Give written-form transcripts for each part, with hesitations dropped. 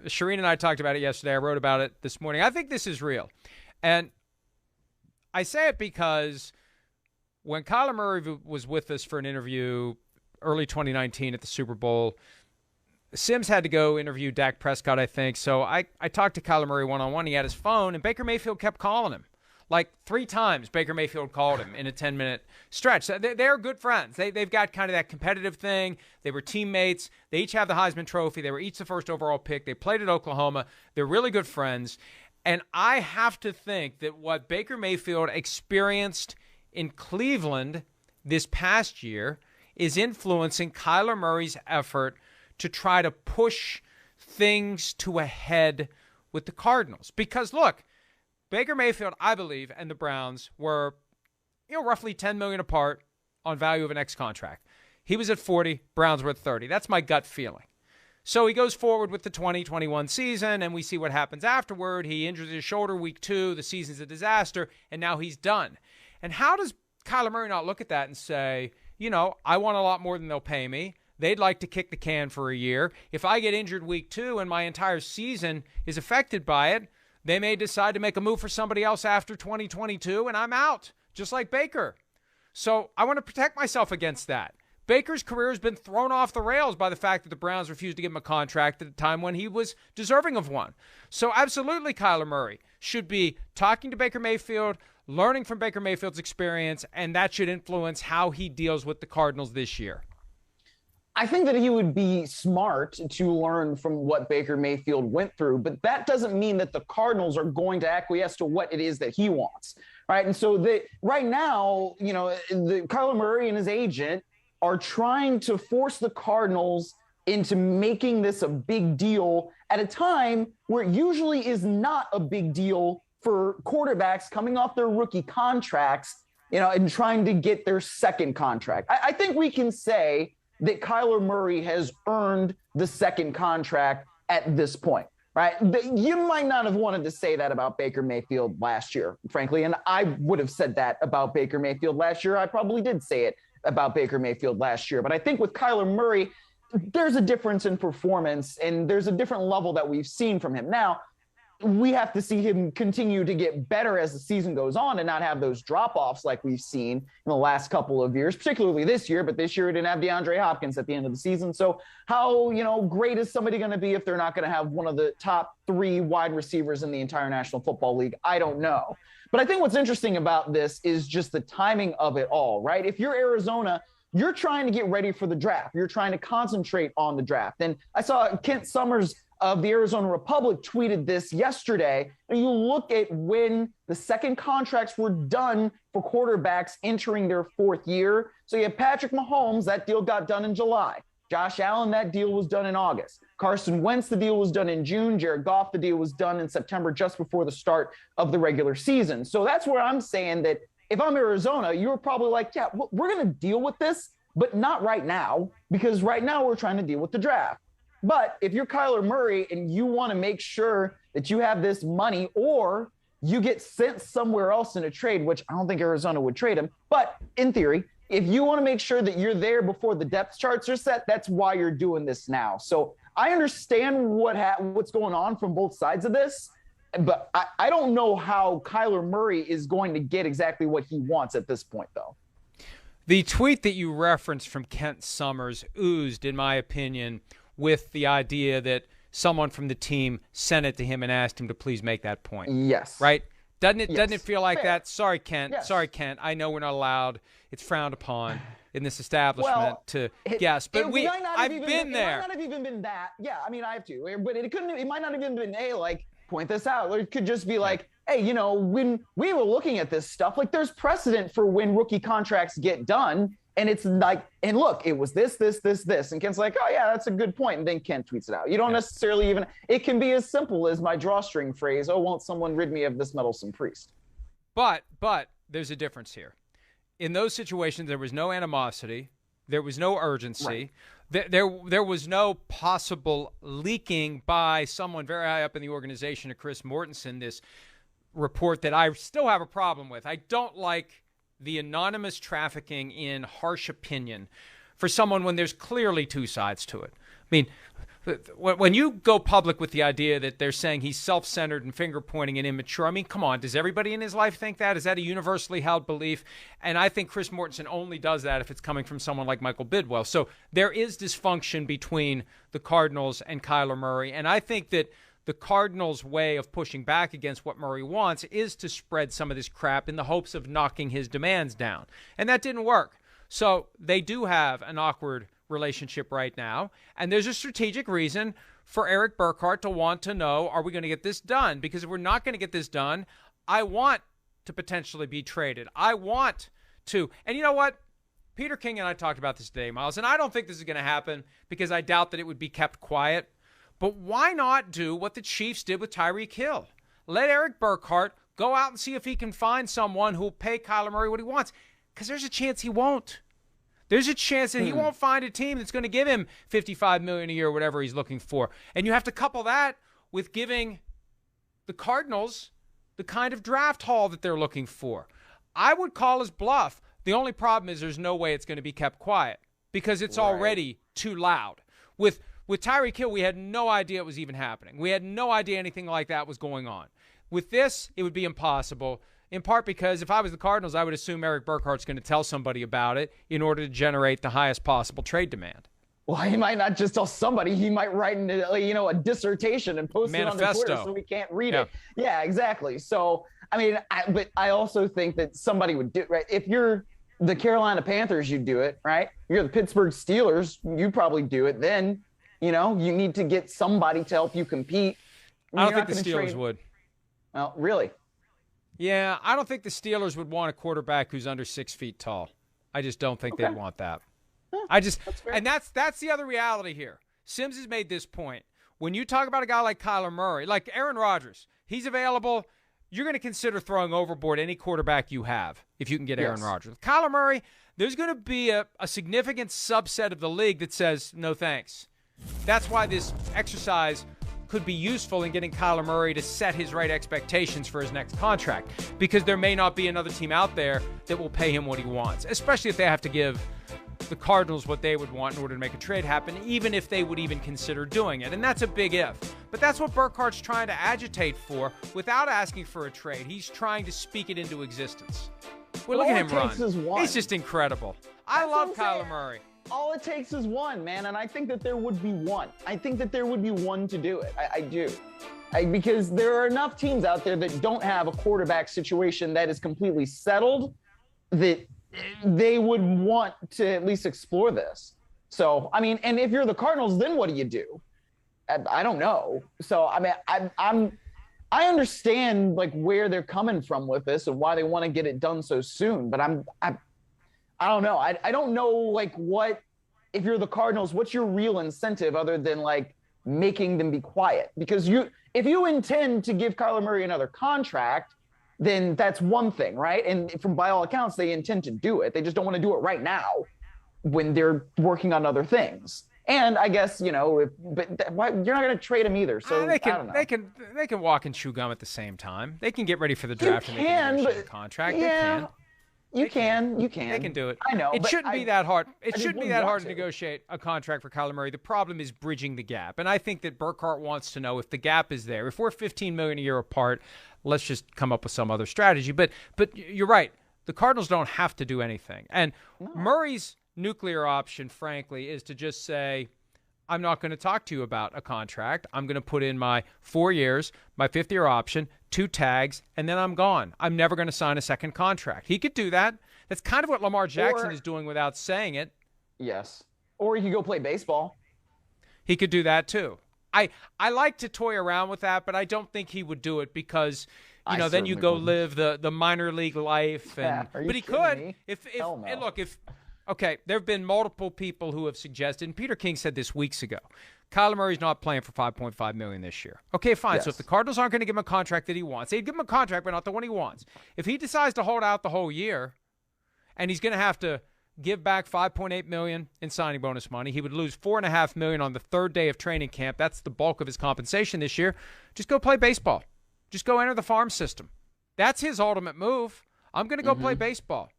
Shireen and I talked about it yesterday. I wrote about it this morning. I think this is real. And I say it because when Kyler Murray was with us for an interview early 2019 at the Super Bowl, Sims had to go interview Dak Prescott, I think. So I talked to Kyler Murray one-on-one. He had his phone, and Baker Mayfield kept calling him. Like 3 times Baker Mayfield called him in a 10-minute stretch. They're good friends. They've got kind of that competitive thing. They were teammates. They each have the Heisman Trophy. They were each the first overall pick. They played at Oklahoma. They're really good friends. And I have to think that what Baker Mayfield experienced in Cleveland this past year is influencing Kyler Murray's effort to try to push things to a head with the Cardinals. Because, look, Baker Mayfield, I believe, and the Browns were, roughly $10 million apart on value of an X contract. He was at 40, Browns were at 30. That's my gut feeling. So he goes forward with the 2021 season, and we see what happens afterward. He injures his shoulder week 2. The season's a disaster, and now he's done. And how does Kyler Murray not look at that and say, I want a lot more than they'll pay me. They'd like to kick the can for a year. If I get injured week 2 and my entire season is affected by it, they may decide to make a move for somebody else after 2022, and I'm out, just like Baker. So I want to protect myself against that. Baker's career has been thrown off the rails by the fact that the Browns refused to give him a contract at a time when he was deserving of one. So absolutely, Kyler Murray should be talking to Baker Mayfield, learning from Baker Mayfield's experience, and that should influence how he deals with the Cardinals this year. I think that he would be smart to learn from what Baker Mayfield went through, but that doesn't mean that the Cardinals are going to acquiesce to what it is that he wants, right? And so right now, Kyler Murray and his agent are trying to force the Cardinals into making this a big deal at a time where it usually is not a big deal for quarterbacks coming off their rookie contracts, and trying to get their second contract. I think we can say that Kyler Murray has earned the second contract at this point, right? You might not have wanted to say that about Baker Mayfield last year, frankly, and I would have said that about Baker Mayfield last year. I probably did say it about Baker Mayfield last year, but I think with Kyler Murray, there's a difference in performance, and there's a different level that we've seen from him. Now, we have to see him continue to get better as the season goes on and not have those drop-offs like we've seen in the last couple of years, particularly this year. But this year it didn't have DeAndre Hopkins at the end of the season. So how, great is somebody going to be if they're not going to have one of the top 3 wide receivers in the entire National Football League? I don't know. But I think what's interesting about this is just the timing of it all, right? If you're Arizona, you're trying to get ready for the draft. You're trying to concentrate on the draft. And I saw Kent Summers of the Arizona Republic tweeted this yesterday. And you look at when the second contracts were done for quarterbacks entering their 4th year. So you have Patrick Mahomes, that deal got done in July. Josh Allen, that deal was done in August. Carson Wentz, the deal was done in June. Jared Goff, the deal was done in September, just before the start of the regular season. So that's where I'm saying that if I'm Arizona, you're probably like, yeah, we're going to deal with this, but not right now, because right now we're trying to deal with the draft. But if you're Kyler Murray and you want to make sure that you have this money, or you get sent somewhere else in a trade, which I don't think Arizona would trade him, but in theory, if you want to make sure that you're there before the depth charts are set, that's why you're doing this now. So I understand what's going on from both sides of this, but I don't know how Kyler Murray is going to get exactly what he wants at this point, though. The tweet that you referenced from Kent Summers oozed, in my opinion, with the idea that someone from the team sent it to him and asked him to please make that point. Yes. Right? Doesn't it Yes. feel like Fair. that? Sorry, Kent. Yes. Sorry, Kent. I know we're not allowed. It's frowned upon in this establishment to guess. But I've been there. It might not have even been that. Yeah, I mean, I have to. But it might not have even been, hey, like, point this out. Or it could just be like, hey, when we were looking at this stuff, like, there's precedent for when rookie contracts get done. And it's like, and look, it was this. And Kent's like, oh, yeah, that's a good point. And then Kent tweets it out. You don't necessarily even, it can be as simple as my drawstring phrase, oh, won't someone rid me of this meddlesome priest? But there's a difference here. In those situations, there was no animosity. There was no urgency. Right. There was no possible leaking by someone very high up in the organization to Chris Mortensen, this report that I still have a problem with. I don't like the anonymous trafficking in harsh opinion for someone when there's clearly 2 sides to it. I mean, when you go public with the idea that they're saying he's self-centered and finger-pointing and immature, I mean, come on, does everybody in his life think that? Is that a universally held belief? And I think Chris Mortensen only does that if it's coming from someone like Michael Bidwell. So there is dysfunction between the Cardinals and Kyler Murray, and I think that the Cardinals' way of pushing back against what Murray wants is to spread some of this crap in the hopes of knocking his demands down. And that didn't work. So they do have an awkward relationship right now, and there's a strategic reason for Eric Burkhart to want to know, are we going to get this done? Because if we're not going to get this done, I want to potentially be traded. I want to. And you know what? Peter King and I talked about this today, Miles, and I don't think this is going to happen because I doubt that it would be kept quiet. But why not do what the Chiefs did with Tyreek Hill? Let Eric Burkhart go out and see if he can find someone who will pay Kyler Murray what he wants, because there's a chance he won't. There's a chance that he won't find a team that's going to give him $55 million a year or whatever he's looking for. And you have to couple that with giving the Cardinals the kind of draft haul that they're looking for. I would call his bluff. The only problem is there's no way it's going to be kept quiet because it's already too loud. With Tyreek Hill, we had no idea it was even happening. We had no idea anything like that was going on. With this, it would be impossible. In part because if I was the Cardinals, I would assume Eric Burkhart's going to tell somebody about it in order to generate the highest possible trade demand. Well, he might not just tell somebody. He might write a dissertation and post it on Twitter so we can't read it. Yeah, exactly. So, I mean, but I also think that somebody would do it, right? If you're the Carolina Panthers, you do it, right? You're the Pittsburgh Steelers, you probably do it. Then, you need to get somebody to help you compete. I don't think the Steelers would. Well, really? Yeah, I don't think the Steelers would want a quarterback who's under 6 feet tall. I just don't think they'd want that. That's the other reality here. Sims has made this point. When you talk about a guy like Kyler Murray, like Aaron Rodgers, he's available. You're going to consider throwing overboard any quarterback you have if you can get Aaron Rodgers. Kyler Murray, there's going to be a significant subset of the league that says, no thanks. That's why this exercise could be useful in getting Kyler Murray to set his right expectations for his next contract, because there may not be another team out there that will pay him what he wants, especially if they have to give the Cardinals what they would want in order to make a trade happen, even if they would even consider doing it. And that's a big if. But that's what Burkhart's trying to agitate for without asking for a trade. He's trying to speak it into existence. Well, look at him run. He's just incredible. I love Kyler Murray. All it takes is one, man, and I think that there would be one. I think that there would be one to do it. I do. Because there are enough teams out there that don't have a quarterback situation that is completely settled that they would want to at least explore this. So, I mean, and if you're the Cardinals, then what do you do? I don't know. So, I mean, I understand like where they're coming from with this and why they want to get it done so soon, but I don't know. I don't know, like, if you're the Cardinals, what's your real incentive other than, like, making them be quiet? Because if you intend to give Kyler Murray another contract, then that's one thing, right? And by all accounts, they intend to do it. They just don't want to do it right now when they're working on other things. And I guess, you're not going to trade him either. So I don't know. They can walk and chew gum at the same time. They can get ready for the draft and make a negotiated contract. Yeah. They can. You can. They can do it. I know. It shouldn't be that hard. It shouldn't be that hard to negotiate a contract for Kyler Murray. The problem is bridging the gap. And I think that Burkhart wants to know if the gap is there. If we're $15 million a year apart, let's just come up with some other strategy. But you're right. The Cardinals don't have to do anything. And Murray's nuclear option, frankly, is to just say, I'm not going to talk to you about a contract. I'm going to put in my 4 years, my 5th-year option, 2 tags, and then I'm gone. I'm never going to sign a second contract. He could do that. That's kind of what Lamar Jackson is doing without saying it. Yes. Or he could go play baseball. He could do that too. I like to toy around with that, but I don't think he would do it because, then you go live the minor league life. But he could. Okay, there have been multiple people who have suggested, and Peter King said this weeks ago, Kyler Murray's not playing for $5.5 million this year. Okay, fine. Yes. So if the Cardinals aren't going to give him a contract that he wants, they'd give him a contract, but not the one he wants. If he decides to hold out the whole year, and he's going to have to give back $5.8 million in signing bonus money, he would lose $4.5 million on the 3rd day of training camp. That's the bulk of his compensation this year. Just go play baseball. Just go enter the farm system. That's his ultimate move. I'm going to go play baseball.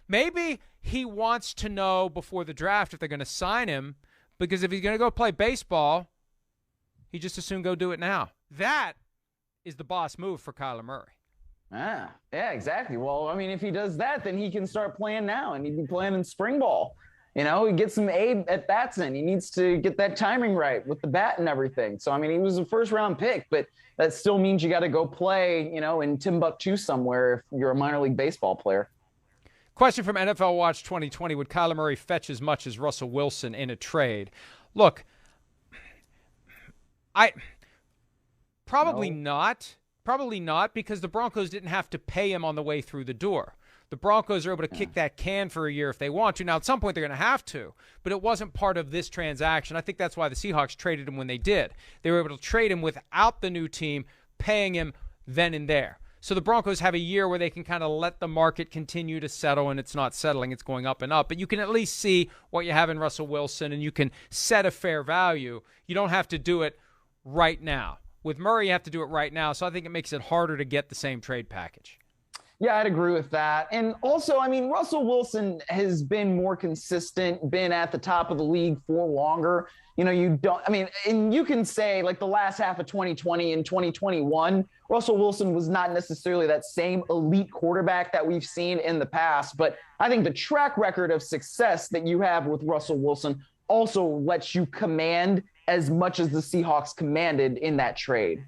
Maybe he wants to know before the draft if they're going to sign him because if he's going to go play baseball, he just as soon go do it now. That is the boss move for Kyler Murray. Yeah, exactly. Well, I mean, if he does that, then he can start playing now, and he'd be playing in spring ball. You know, he gets some at-bats in. He needs to get that timing right with the bat and everything. So, I mean, he was a first-round pick, but that still means you got to go play, you know, in Timbuktu somewhere if you're a minor league baseball player. Question from NFL Watch 2020. Would Kyler Murray fetch as much as Russell Wilson in a trade? Look, probably not. Probably not, because the Broncos didn't have to pay him on the way through the door. The Broncos are able to kick that can for a year if they want to. Now, at some point, they're going to have to, but it wasn't part of this transaction. I think that's why the Seahawks traded him when they did. They were able to trade him without the new team paying him then and there. So the Broncos have a year where they can kind of let the market continue to settle, and it's not settling. It's going up and up. But you can at least see what you have in Russell Wilson, and you can set a fair value. You don't have to do it right now. With Murray, you have to do it right now, so I think it makes it harder to get the same trade package. Yeah, I'd agree with that. And also, I mean, Russell Wilson has been more consistent, been at the top of the league for longer. You know, and you can say, like, the last half of 2020 and 2021, Russell Wilson was not necessarily that same elite quarterback that we've seen in the past. But I think the track record of success that you have with Russell Wilson also lets you command as much as the Seahawks commanded in that trade.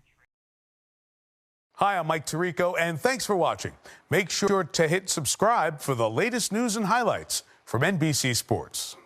Hi, I'm Mike Tirico, and thanks for watching. Make sure to hit subscribe for the latest news and highlights from NBC Sports.